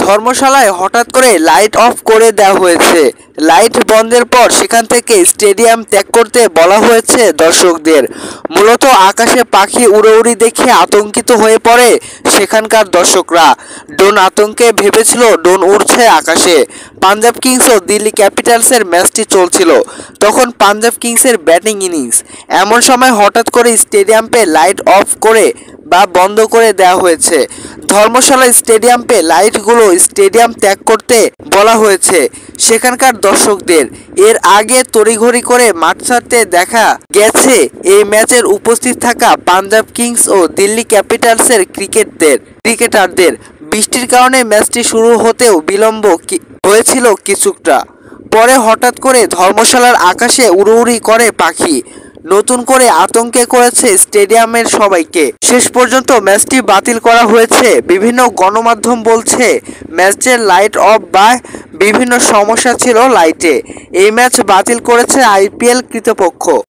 ধর্মশালায় হঠাৎ করে light off করে দেওয়া হয়েছে। লাইট বন্ধের পর সেখান থেকে স্টেডিয়াম ত্যাগ করতে বলা হয়েছে দর্শকদের। মূলত আকাশে পাখি উড়াউড়ি দেখে আতঙ্কিত হয়ে পড়ে সেখানকার দর্শকরা। ড্রোন আতঙ্কে ভেবেছিল ড্রোন উড়ছে আকাশে। পাঞ্জাব কিংস ও দিল্লি ক্যাপিটালসের ম্যাচটি চলছিল, তখন পাঞ্জাব কিংসের ব্যাটিং ইনিংস। এমন সময় হঠাৎ করে স্টেডিয়ামে লাইট অফ করে বা বন্ধ করে দেওয়া হয়েছে। ধর্মশালা স্টেডিয়ামে লাইটগুলো স্টেডিয়াম ত্যাগ করতে বলা হয়েছে সেখানকার দর্শকদের। এর আগে তড়িঘড়ি করে মাঠ ছাড়তে দেখা গেছে এই ম্যাচের উপস্থিত থাকা পাঞ্জাব কিংস ও দিল্লি ক্যাপিটালসের ক্রিকেটারদের। বৃষ্টির কারণে ম্যাচটি শুরু হতেও বিলম্ব হয়েছিল কিছুটা। পরে হঠাৎ করে ধর্মশালার আকাশে উড়ুউড়ি করে পাখি নতুন করে আতঙ্কে করেছে স্টেডিয়ামের সবাইকে। শেষ পর্যন্ত ম্যাচটি বাতিল করা হয়েছে। বিভিন্ন গণমাধ্যম বলছে ম্যাচের লাইট অফ বা বিভিন্ন সমস্যা ছিল লাইটে। এই ম্যাচ বাতিল করেছে আইপিএল কর্তৃপক্ষ।